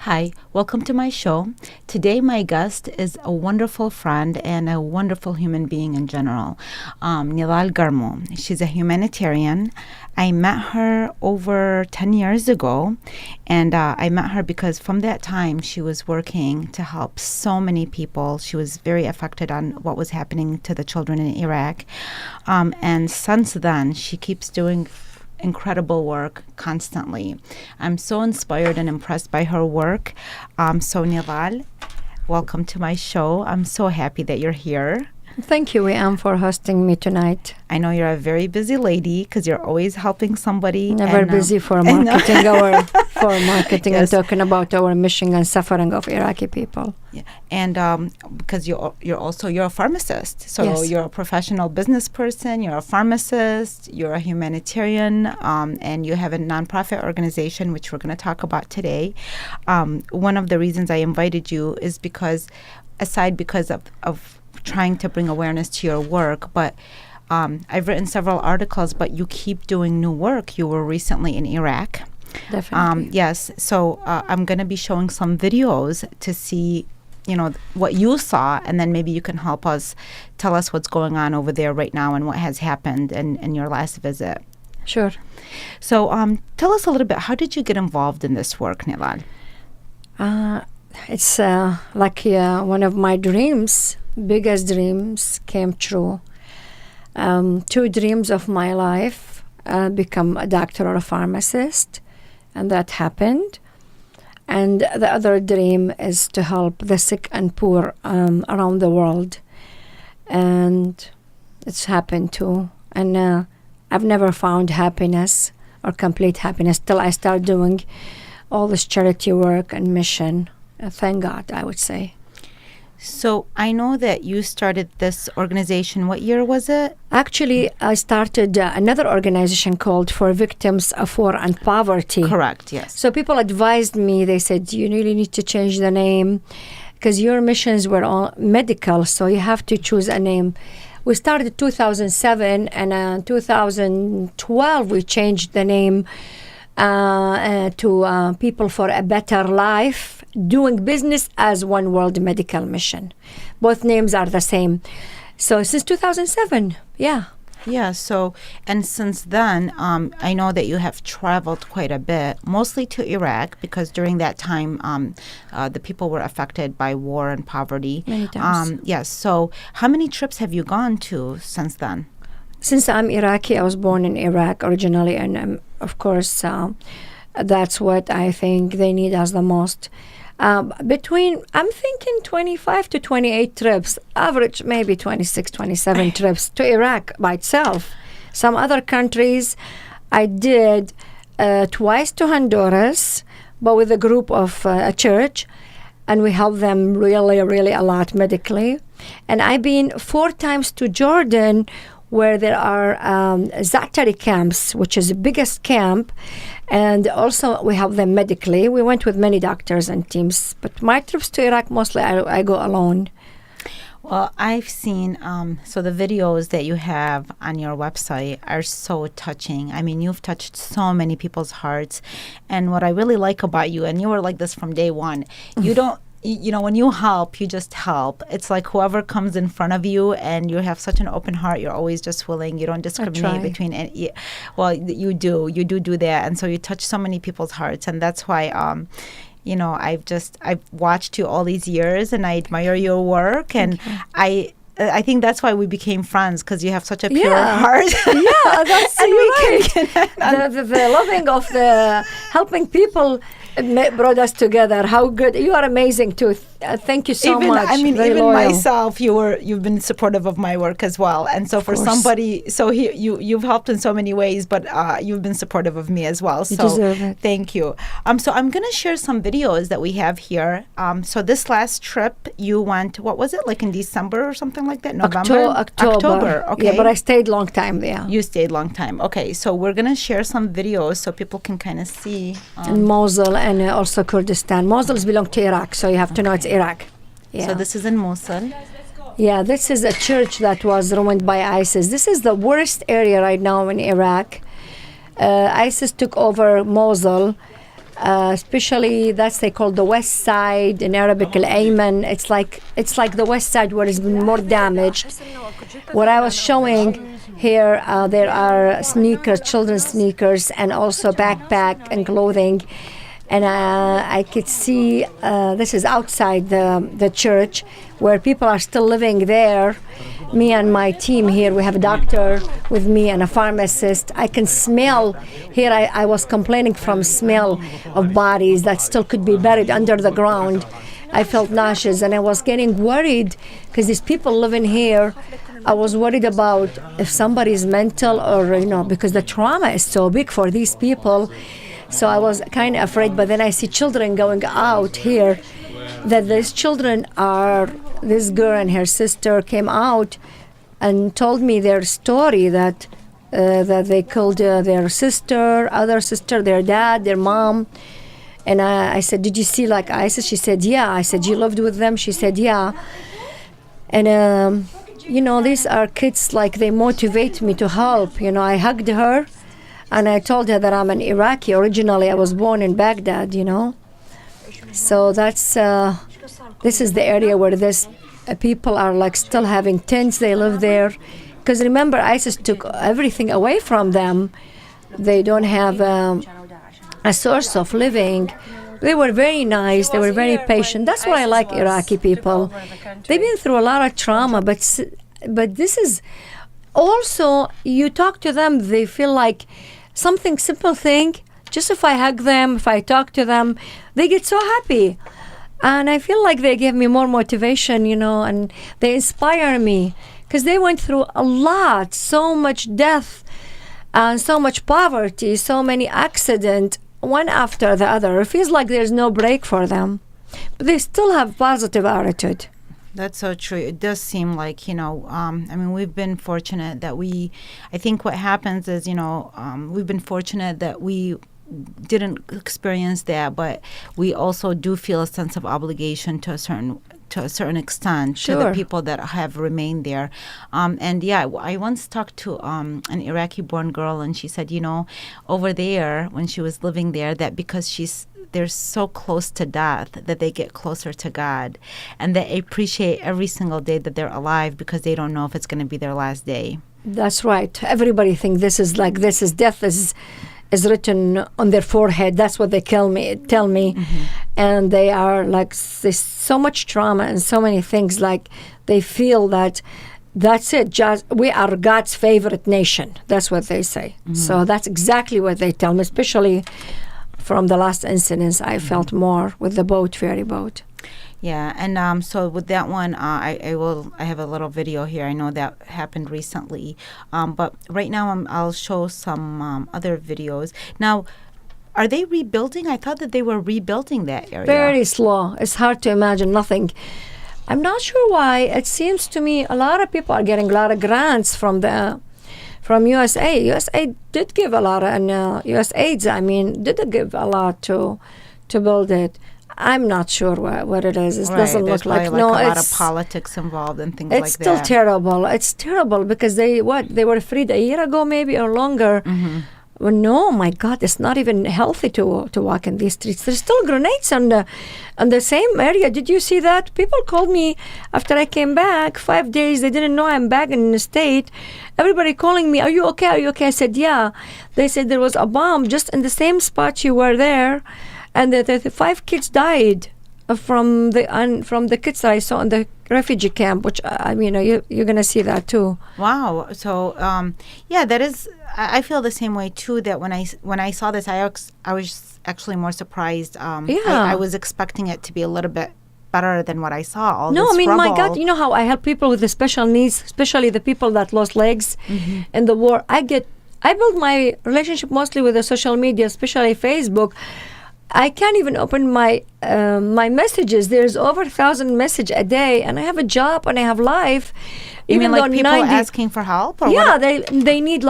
Hi, welcome to my show. Today, my guest is a wonderful friend and a wonderful human being in general, Nidhal Garmo. She's a humanitarian. I met her over 10 years ago, and I met her because from that time, she was working to help so many people. She was very affected on what was happening to the children in Iraq. And since then, she keeps doing incredible work constantly. I'm so inspired and impressed by her work. So Nidhal, welcome to my show. I'm so happy that you're here. Thank you, Ian, for hosting me tonight. I know you're a very busy lady because you're always helping somebody. Never busy for marketing Yes. and talking about our mission and suffering of Iraqi people. Yeah. And because you're a pharmacist, so Yes. you're a professional business person, you're a pharmacist, you're a humanitarian, and you have a nonprofit organization, which we're going to talk about today. One of the reasons I invited you is because of trying to bring awareness to your work, but I've written several articles, but you keep doing new work. You were recently in Iraq. Definitely. Yes, so I'm going to be showing some videos to see, what you saw, and then maybe you can help us tell us what's going on over there right now and what has happened in your last visit. Sure. So tell us a little bit, how did you get involved in this work, Nidhal? It's like one of my biggest dreams came true. Two dreams of my life, become a doctor or a pharmacist, and that happened. And the other dream is to help the sick and poor around the world. And it's happened too. And I've never found happiness or complete happiness till I start doing all this charity work and mission. Thank God, I would say. So I know that you started this organization. What year was it? Actually, I started another organization called For Victims of War and Poverty. Correct, yes. So people advised me, they said, you really need to change the name because your missions were all medical, so you have to choose a name. We started in 2007, and in 2012 we changed the name to People for a Better Life, doing business as One World Medical Mission. Both names are the same. So since 2007, yeah. Yeah, so, and since then, I know that you have traveled quite a bit, mostly to Iraq, because during that time, the people were affected by war and poverty. Many times. Yes, so how many trips have you gone to since then? Since I'm Iraqi, I was born in Iraq originally, and of course, that's what I think they need us the most. I'm thinking 25 to 28 trips, average maybe 26, 27 trips to Iraq by itself. Some other countries, I did twice to Honduras, but with a group of a church, and we helped them really, really a lot medically. And I've been 4 times to Jordan, where there are Zaatari camps, which is the biggest camp, and also we help them medically. We went with many doctors and teams, but my trips to Iraq, mostly I go alone. Well, I've seen, so the videos that you have on your website are so touching. I mean, you've touched so many people's hearts. And what I really like about you, and you were like this from day one, you don't, when you help, you just help. It's like whoever comes in front of you, and you have such an open heart, you're always just willing. You don't discriminate between any. Well, you do that, and so you touch so many people's hearts, and that's why I've watched you all these years, and I admire your work, and I think that's why we became friends, because you have such a pure heart. Yeah, that's and right. Can connect. The loving of the helping people brought us together. How good. You are amazing too. Thank you so much. I mean, Very even loyal. myself, you've been supportive of my work as well. And so for somebody, so you've helped in so many ways, but you've been supportive of me as well. You so deserve it. Thank you. So I'm going to share some videos that we have here. So this last trip, you went, what was it, like in December or something like that? November? October. Okay. Yeah, but I stayed long time there. You stayed long time. Okay, so we're going to share some videos so people can kind of see. In Mosul and also Kurdistan. Mosul belongs to Iraq, so you have to know it's Iraq. Yeah. So this is in Mosul. Yeah, this is a church that was ruined by ISIS. This is the worst area right now in Iraq. ISIS took over Mosul especially that's they call the west side in Arabic al-Ayman. It's like the west side where it's been more damaged. What I was showing here, there are sneakers, children's sneakers, and also backpack and clothing. And I could see this is outside the church where people are still living there. Me and my team here, we have a doctor with me and a pharmacist. I can smell here. I was complaining from smell of bodies that still could be buried under the ground. I felt nauseous and I was getting worried because these people living here, I was worried about if somebody's mental or, because the trauma is so big for these people. So I was kind of afraid, but then I see children going out here, that these children this girl and her sister came out and told me their story that they killed their sister, other sister, their dad, their mom. And I said, did you see like ISIS? She said, yeah. I said, you lived with them? She said, yeah. And, these are kids, like they motivate me to help. I hugged her. And I told her that I'm an Iraqi. Originally, I was born in Baghdad, So this is the area where this people are like still having tents. They live there. Because remember, ISIS took everything away from them. They don't have a source of living. They were very nice. They were very patient. That's why I like Iraqi people. They've been through a lot of trauma, but this is also, you talk to them, they feel like something simple thing, just if I hug them, if I talk to them, they get so happy. And I feel like they give me more motivation, and they inspire me because they went through a lot, so much death and so much poverty, so many accidents, one after the other. It feels like there's no break for them, but they still have positive attitude. That's so true. It does seem like, we've been fortunate that I think what happens is, we've been fortunate that we didn't experience that, but we also do feel a sense of obligation to a certain extent to the people that have remained there. I once talked to an Iraqi-born girl, and she said, over there, when she was living there, that because they're so close to death that they get closer to God, and they appreciate every single day that they're alive because they don't know if it's going to be their last day. That's right. Everybody thinks this is death is written on their forehead. That's what they tell me. Mm-hmm. And they are like, there's so much trauma and so many things, like they feel that that's it. Just we are God's favorite nation. That's what they say. Mm-hmm. So that's exactly what they tell me, especially from the last incidents. I felt more with the ferry boat. Yeah, and so with that one, I have a little video here. I know that happened recently, but right now I'll show some other videos. Now, are they rebuilding? I thought that they were rebuilding that area. Very slow. It's hard to imagine nothing. I'm not sure why. It seems to me a lot of people are getting a lot of grants from USA. USA did give a lot, and USAID, did give a lot to build it. I'm not sure what it is. It doesn't look like a lot of politics involved and things like that. It's still terrible. It's terrible because they were freed a year ago maybe or longer. Mm-hmm. Well, no, my God, it's not even healthy to walk in these streets. There's still grenades on the same area. Did you see that? People called me after I came back 5 days. They didn't know I'm back in the state. Everybody calling me, are you okay? Are you okay? I said, yeah. They said there was a bomb just in the same spot you were there. And the 5 kids died from the kids that I saw in the refugee camp, which you're going to see that too. Wow. So that is. I feel the same way too. That when I saw this, I was actually more surprised. I was expecting it to be a little bit better than what I saw. My God, you know how I help people with the special needs, especially the people that lost legs in the war. I build my relationship mostly with the social media, especially Facebook. I can't even open my messages. There's over 1,000 messages a day, and I have a job and I have life. You mean like people asking for help? Or yeah, they need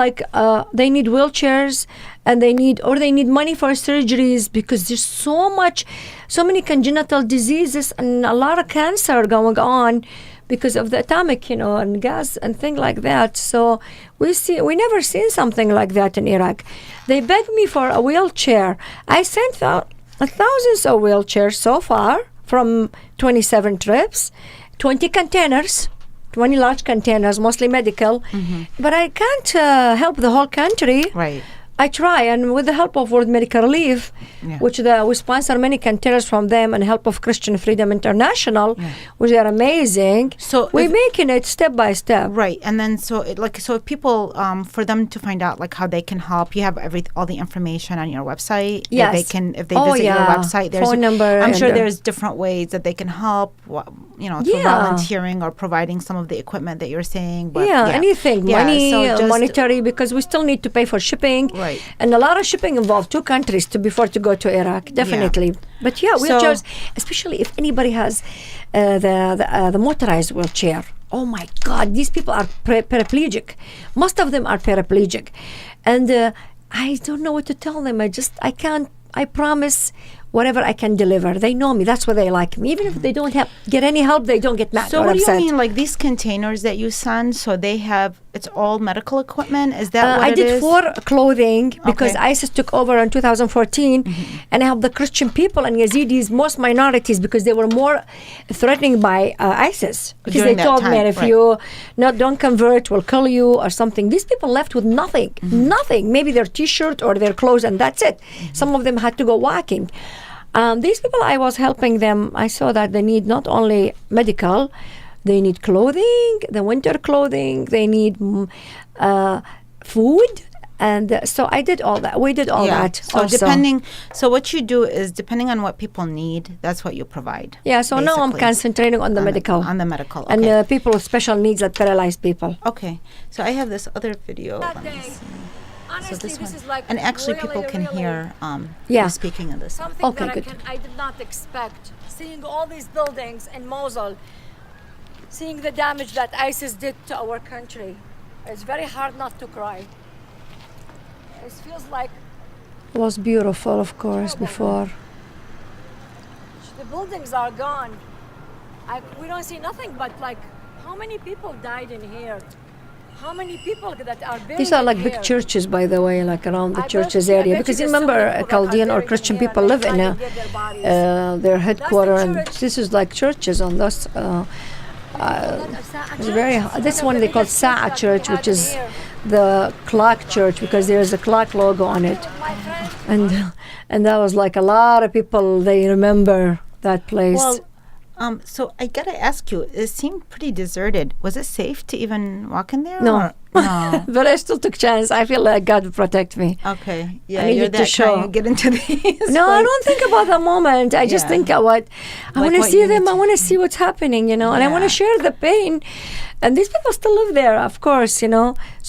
they need wheelchairs, and they need money for surgeries because there's so many congenital diseases and a lot of cancer going on because of the atomic, and gas and things like that. So we never seen something like that in Iraq. They begged me for a wheelchair. I sent out thousands of wheelchairs so far from 27 trips, 20 containers, 20 large containers, mostly medical. But I can't help the whole country. Right. I try, and with the help of World Medical Relief, which we sponsor many containers from them, and help of Christian Freedom International, which are amazing. So we're making it step by step. Right, and then so if people for them to find out like how they can help, you have all the information on your website. Yes. If they visit your website, there's phone number. I'm sure there's different ways that they can help. Through volunteering or providing some of the equipment that you're saying. But anything, money, monetary, because we still need to pay for shipping. Right. And a lot of shipping involved 2 countries before to go to Iraq, definitely. But wheelchairs, especially if anybody has the motorized wheelchair. Oh my God, these people are paraplegic. Most of them are paraplegic. And I don't know what to tell them. I can't, I promise whatever I can deliver. They know me. That's why they like me. Even if they don't get any help, they don't get mad or upset. So what do you mean, like these containers that you send, so they have, it's all medical equipment? Is that what I it did is? 4 clothing because ISIS took over in 2014, and I helped the Christian people and Yazidis, most minorities, because they were more threatening by ISIS. Because During they told that me, time, if you don't convert, we'll kill you or something. These people left with nothing, nothing. Maybe their T-shirt or their clothes, and that's it. Some of them had to go walking. These people, I was helping them. I saw that they need not only medical, they need clothing, the winter clothing, they need food. And so I did all that. We did all that. So also. So what you do is depending on what people need, that's what you provide. Yeah. So now I'm concentrating on the medical. On the medical. Okay. And people with special needs, like paralyzed people. Okay. So I have this other video. Let me see. Honestly, so this is one, like and actually really, people can really hear you speaking of this. Something I did not expect. Seeing all these buildings in Mosul, seeing the damage that ISIS did to our country, it's very hard not to cry. It feels like it was beautiful, of course, before. The buildings are gone. We don't see nothing but like how many people died in here. How many people that are buried? These are like big churches, by the way, like around the churches area. Because you remember, Chaldean or Christian people live in their headquarters, and this is like churches on this. This one they call Sa'a Church, which is the clock church, because there's a clock logo on it, and that was like a lot of people. They remember that place. Well, so I gotta ask you, it seemed pretty deserted. Was it safe to even walk in there? No. No. But I still took chance. I feel like God will protect me. Okay. Yeah, I you're that kind to get into these. No, I don't think about the moment. I just think of I want to see them. I want to see what's happening, and I want to share the pain. And these people still live there, of course, So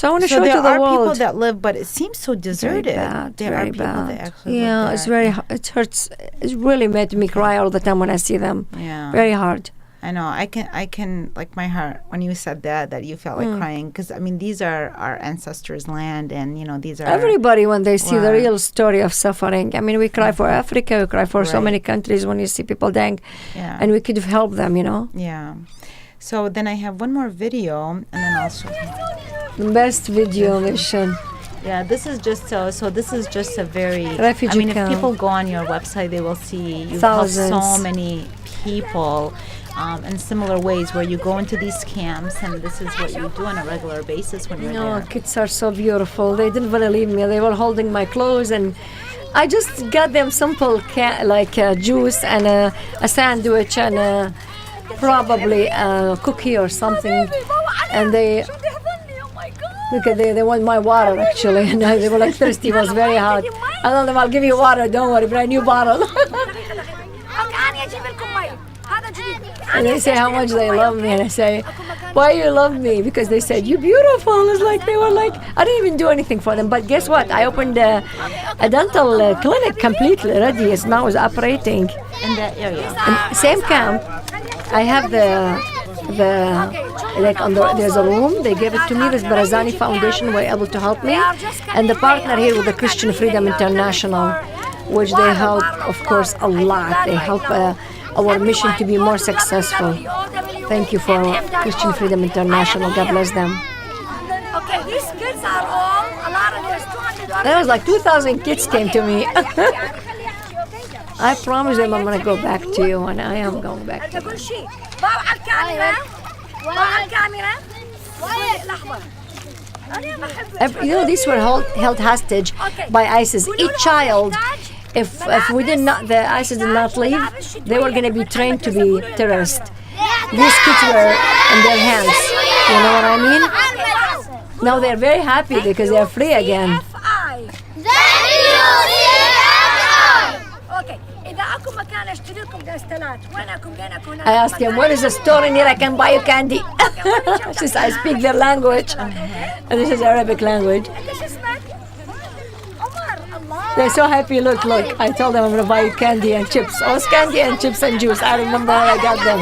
I want to show it to the world. There are people that live, but it seems so deserted. There are people that actually live there. it's very. It hurts. It really made me cry all the time when I see them. Yeah. Very hard. I know. I can, like my heart, when you said that you felt like crying. Because, I mean, these are our ancestors' land, and, these are... Everybody, when they see the real story of suffering. I mean, we cry for Africa, we cry for so many countries when you see people dying. Yeah. And we could help them, Yeah. So then I have one more video, and then I'll show you. The best video mission. Yeah, this is just this is just a very... Refugee camp. If people go on your website, they will see you Thousands. help so many people in similar ways, where you go into these camps, and this is what you do on a regular basis when you're there. Kids are so beautiful. They didn't want to leave me. They were holding my clothes, and I just got them simple juice and a sandwich and probably a cookie or something. And they want my water, actually. And they were like thirsty. It was very hard. I told them, I'll give you water, don't worry, brand new bottle. And they say how much they love me, and I say, why you love me? Because they said, you're beautiful. It's like they were like, I didn't even do anything for them. But guess what? I opened a dental clinic completely ready. It's now operating. In that area. And same camp. I have there's a room. They gave it to me. This Barazani Foundation were able to help me, and the partner here with the Christian Freedom International, which they help, of course, a lot. They help our mission to be more successful. Thank you for Christian Freedom International. God bless them. Okay, these kids are all, a lot of there's 200. There was like 2,000 kids came to me. I promise them I'm going to go back to you, and I am going back to you. كل شيء باو على الكاميرا باو على الكاميرا لحظة أنا ما أحب You know, these were held hostage by ISIS. Each child, if we did not, the ISIS did not leave, they were going to be trained to be terrorists. These kids were in their hands. You know what I mean? Now they're very happy because they're free again. أوكي إذا أكو مكان أشتري لكم دستلات وينكم بينكم I asked him, where is the store in here I can buy you candy? She says, I speak their language. And this is Arabic language. إيش اسمك؟ عمر الله They're so happy. Look. I told them I'm going to buy you candy and chips. Oh, it's candy and chips and juice. I remember when I got them.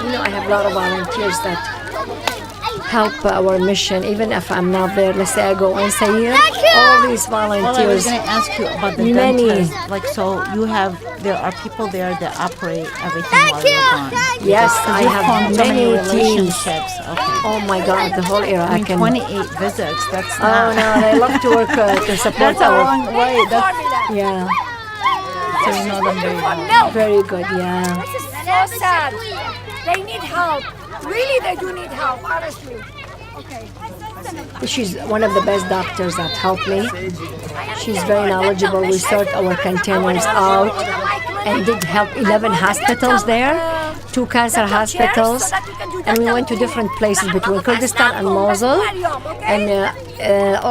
You know, I have a lot of volunteers that help our mission, even if I'm not there. Let's say I go once a year. All these Well, I was volunteers, going to ask you about the Many. dentist. Like, so there are people there that operate everything while you're gone. yes, I You have formed so many many teams. relationships. Okay. Oh my God, the whole Iraq. I mean, and 28 visits. That's oh not. no, they love to work to support That's a our. long way. That's Yeah, so you know them very well. very good. Yeah. This is so sad. They need help. Really, they do need help, honestly. Okay. She's one of the best doctors that helped me. She's very knowledgeable. We sort our containers out and did help 11 hospitals there, 2 cancer hospitals, and we went to different places between Kurdistan and Mosul. And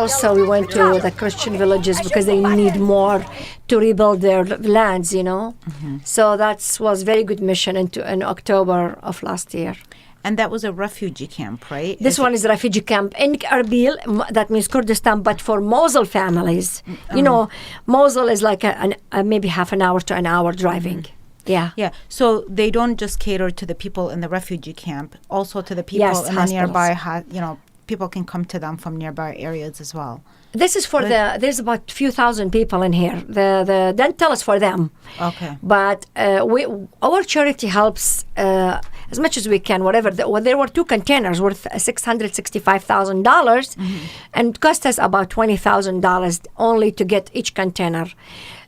also we went to the Christian villages because they need more to rebuild their lands, you know. So that was very good mission in October of last year. And that was a refugee camp, right? This one is a refugee camp in Erbil, that means Kurdistan, but for Mosul families. You know, Mosul is like maybe half an hour to an hour driving. Yeah. Yeah, so they don't just cater to the people in the refugee camp, also to the people Yes, in the hospitals. nearby, people can come to them from nearby areas as well. This is for there's about a few thousand people in here. The dental is for them. Okay. But our charity helps as much as we can, whatever. There were 2 containers worth $665,000 and it cost us about $20,000 only to get each container.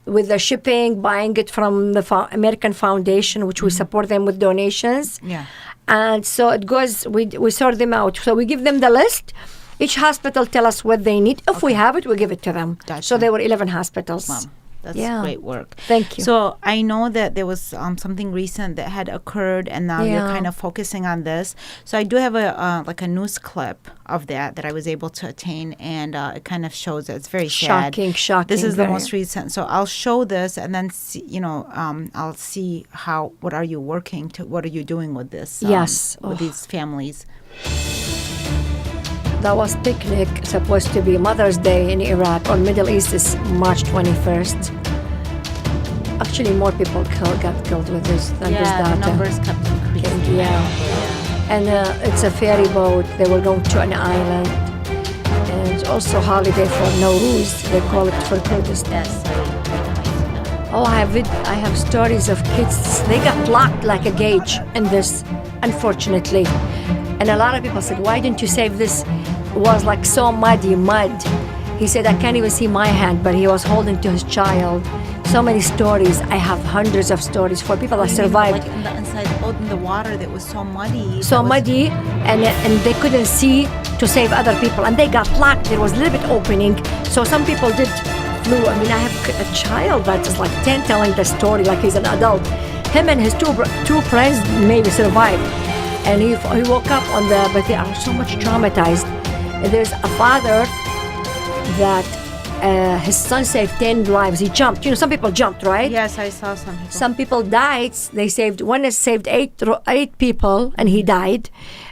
With the shipping, buying it from the American Foundation, which we support them with donations. Yeah. And so it goes, we sort them out. So we give them the list. Each hospital tell us what they need. If we have it, we give it to them. Gotcha. So there were 11 hospitals. Wow. That's Yeah. great work. Thank you. So I know that there was something recent that had occurred, and now you're Yeah. kind of focusing on this. So I do have a news clip of that I was able to attain, and it kind of shows that it's very sad. Shocking. This is the very. most recent. So I'll show this, and then see, I'll see what are you working to, what are you doing with this? Yes. with these families. That was picnic, supposed to be Mother's Day in Iraq or Middle East is March 21st. Actually, more people got killed with this than this Yeah, data. the numbers kept increasing. Yeah. And it's a ferry boat. They were going to an island. And it's also holiday for Nowruz. They call it for Kurdistan. Yes. Oh, I have stories of kids. They got locked like a cage in this, unfortunately. And a lot of people said, why didn't you save this? It was like so mud. He said, I can't even see my hand, but he was holding to his child. So many stories. I have hundreds of stories for people that survived. Like in the inside, in the water that was so muddy. So muddy, and they couldn't see to save other people. And they got locked. There was a little bit opening. So some people did flew. I mean, I have a child that is like 10 telling the story like he's an adult. Him and his two friends maybe survived. And he woke up but they are so much traumatized. There's a father that his son saved 10 lives. He jumped. Some people jumped, right? Yes, I saw some people. Some people died. One has saved eight people and he died.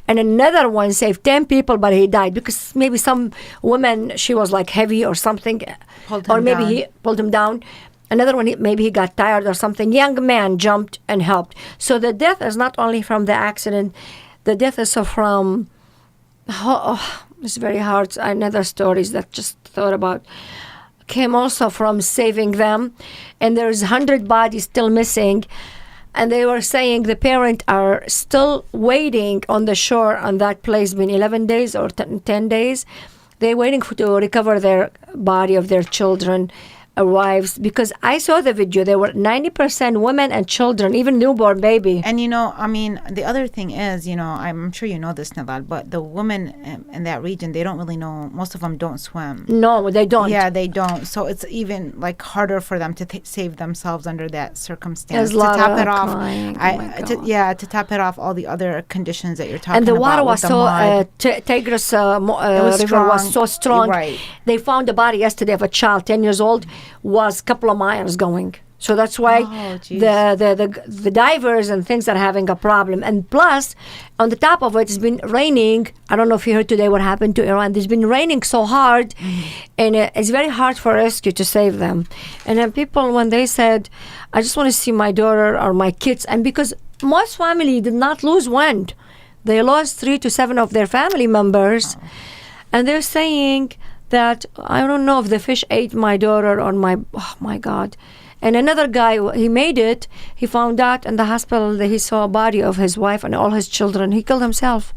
And another one saved 10 people, but he died because maybe some woman, she was like heavy or something. Or maybe he pulled him down. Another one, maybe he got tired or something. Young man jumped and helped. So the death is not only from the accident. The death is from, it's very hard. Another stories that just thought about. came also from saving them, and there's 100 bodies still missing. And they were saying the parents are still waiting on the shore on that place, been 11 days or 10 days. They're waiting to recover their body of their children, wives, because I saw the video. There were 90% women and children, even newborn baby. And, the other thing is, I'm sure you know this, Nidhal, but the women in that region, they don't really know. Most of them don't swim. No, they don't. Yeah, they don't. So it's even harder for them to save themselves under that circumstance. There's a lot to top of it off, crying. Oh my God. to top it off, all the other conditions that you're talking about. And the water was so Tigris river was so strong. Right. They found the body yesterday of a child, 10 years old, was a couple of miles going. So that's why the divers and things are having a problem. And plus, on the top of it, it's been raining. I don't know if you heard today what happened to Iran. It's been raining so hard, and it's very hard for rescue to save them. And then people, when they said, I just want to see my daughter or my kids, and because most family did not lose wind. They lost 3 to 7 of their family members. Wow. And they're saying that, I don't know if the fish ate my daughter or oh my God. And another guy, he made it. He found out in the hospital that he saw a body of his wife and all his children. He killed himself.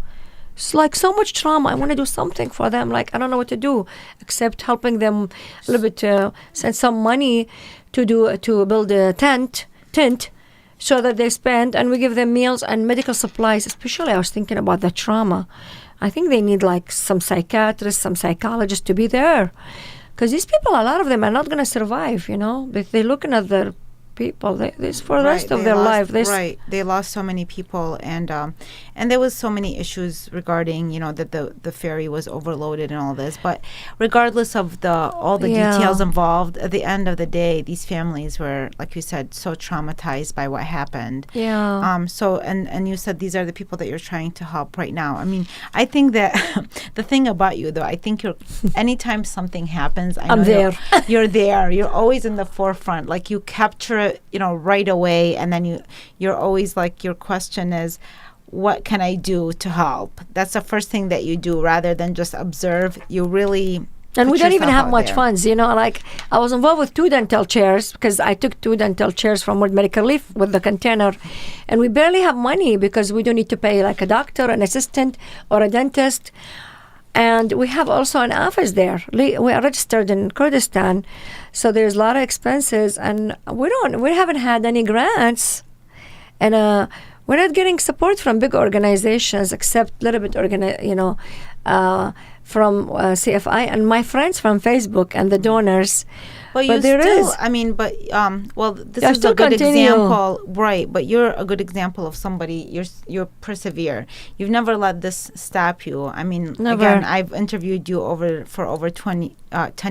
It's like so much trauma. I want to do something for them. Like, I don't know what to do except helping them a little bit, send some money to build a tent, so that they spend, and we give them meals and medical supplies. Especially, I was thinking about the trauma. I think they need some psychiatrists, some psychologists to be there. Because these people, a lot of them are not going to survive, They're looking at their people. This for the rest of their life. Right. They lost so many people, and there was so many issues regarding, that the ferry was overloaded and all this. But regardless of all the details involved, at the end of the day, these families were, like you said, so traumatized by what happened. Yeah. So and you said these are the people that you're trying to help right now. I mean, I think that the thing about you, though, I think you're anytime something happens, I'm there. You're there. You're always in the forefront. Like you capture it, right away, and then you're always your question is, what can I do to help? That's the first thing that you do, rather than just observe. You really and we don't even have much funds, I was involved with 2 dental chairs because I took 2 dental chairs from World Medical Relief with the container, and we barely have money because we don't need to pay a doctor, an assistant, or a dentist. And we have also an office there. We are registered in Kurdistan, so there's a lot of expenses, and we haven't had any grants, and we're not getting support from big organizations except a little bit, from CFI and my friends from Facebook and the donors. Well, this is a good example, right? But you're a good example of somebody. You're persevere. You've never let this stop you. I mean, never. Again, I've interviewed you for over 10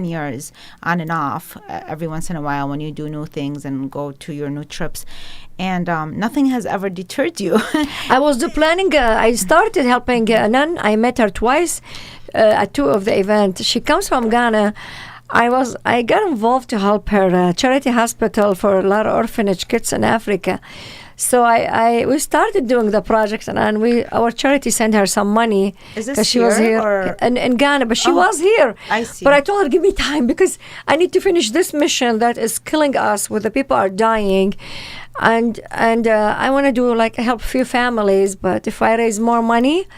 years, on and off, every once in a while when you do new things and go to your new trips, and nothing has ever deterred you. I was planning. I started helping a nun. I met her twice at 2 of the events. She comes from Ghana. I got involved to help her charity hospital for a lot of orphanage kids in Africa. So we started doing the project, and our charity sent her some money because she was here in Ghana, but she was here. I see. But I told her, give me time because I need to finish this mission that is killing us, where the people are dying, and I want to do help a few families. But if I raise more money,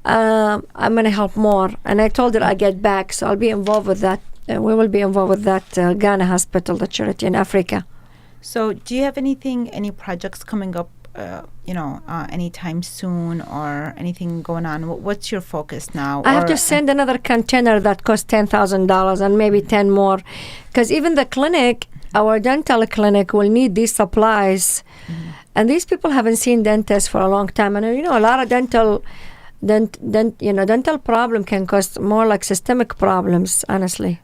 I'm going to help more. And I told her I get back, so I'll be involved with that. We will be involved with that Ghana hospital, the charity in Africa. So do you have any projects coming up, anytime soon, or anything going on? What's your focus now? I have to send another container that costs $10,000 and maybe 10 more. Because even the clinic, our dental clinic, will need these supplies. Mm-hmm. And these people haven't seen dentists for a long time. And, a lot of dental problem can cause more systemic problems, honestly.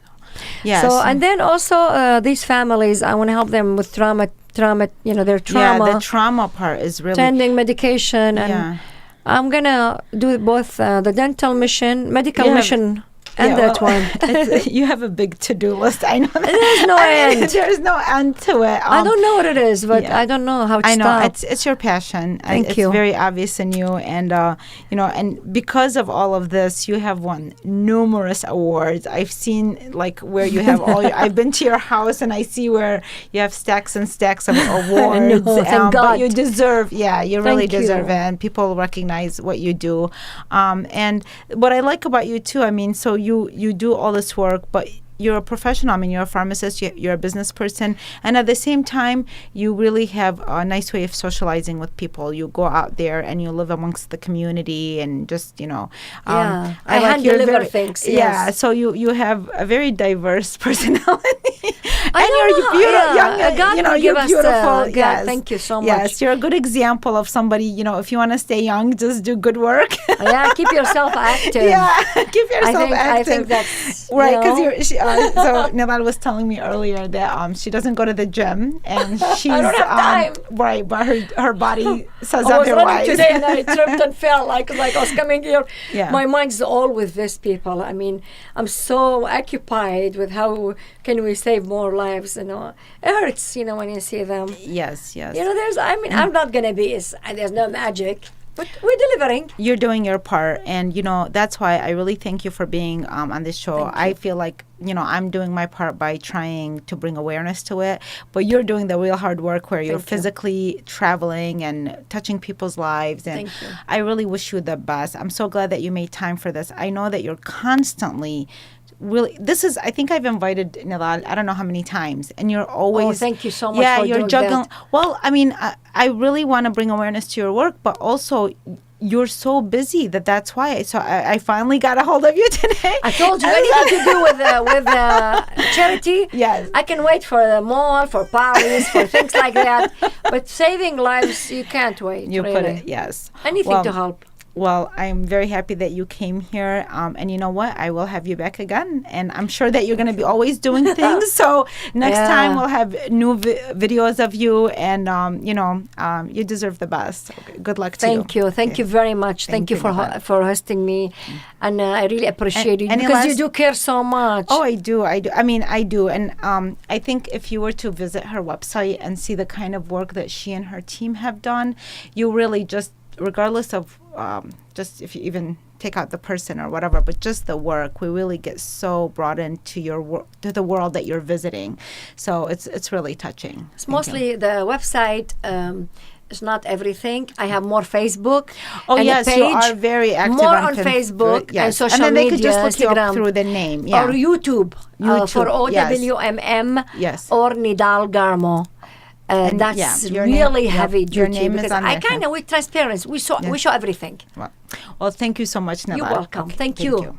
Yes. So, and then also these families, I want to help them with their trauma. Yeah, the trauma part is really... Sending medication, and I'm going to do both the dental mission, medical mission. And Yeah, that well, one. you have a big to-do list. I know that. There's no end. There's no end to it. I don't know what it is, but yeah. I don't know how to I know stop. it's your passion. Thank it's you. very obvious in you, and and because of all of this, you have won numerous awards. I've seen like where you have all. I've been to your house, and I see where you have stacks and stacks of awards. No, thank God. But you deserve, you really Thank you. deserve it, and people recognize what you do. And what I like about you too, I mean, so you do all this work, but you're a professional. I mean, you're a pharmacist, you're a business person, and at the same time, you really have a nice way of socializing with people. You go out there and you live amongst the community, and just I like hand you're deliver very- things. Yeah, Yes. so you have a very diverse personality, I and don't you're know, beautiful. yeah, God will You're give us, beautiful. God, Yes. thank you so much. Yes, you're a good example of somebody. If you want to stay young, just do good work. Yeah, keep yourself active. Yeah, keep yourself I active. think that's Right, because you know. so Nidhal was telling me earlier that she doesn't go to the gym, and she's don't have time. right, but her body says I was running otherwise. today and I tripped and fell like I was coming here. Yeah. My mind's all with these people. I mean, I'm so occupied with how can we save more lives. It hurts, when you see them. Yes, yes. I'm not gonna be. There's no magic, but we're delivering. You're doing your part, and that's why I really thank you for being on this show. Thank you. I feel like I'm doing my part by trying to bring awareness to it, but you're doing the real hard work where you're Thank you. physically traveling and touching people's lives, and Thank you. I really wish you the best. I'm so glad that you made time for this. I know that you're constantly really, I think I've invited Nidhal I don't know how many times, and you're always thank you so much yeah, for you're doing juggling that. well, I mean, I really want to bring awareness to your work, but also you're so busy that's why. So I finally got a hold of you today. I told you anything to do with charity. Yes. I can wait for the mall, for parties, for things like that. But saving lives, you can't wait. You really. put it, yes. Anything Well, to help. Well, I'm very happy that you came here, and you know what? I will have you back again, and I'm sure that you're going to be always doing things. So next Yeah. time we'll have new videos of you, and you deserve the best. Okay, good luck to you. Thank you. Thank you very much. Thank you for Nidhal. for hosting me, and I really appreciate it any because you last- do care so much. Oh, I do. I mean, I do. And I think if you were to visit her website and see the kind of work that she and her team have done, you really just, regardless of just if you even take out the person or whatever, but just the work, we really get so brought into to the world that you're visiting. So it's really touching. It's Thank you. mostly the website. It's not everything. I have more Facebook. Oh, and yes, a page, you are very active more on on Facebook and social and then they could media, just look you up Instagram. through the name. Yeah. Or YouTube, for YouTube, yes. OWMM Yes. or Nidhal Garmo. And, That's yeah, your really name- heavy yep, your duty name is because on I there, kind of with transparency we show everything. Well, thank you so much, Nidhal. You're welcome. Okay, Thank you.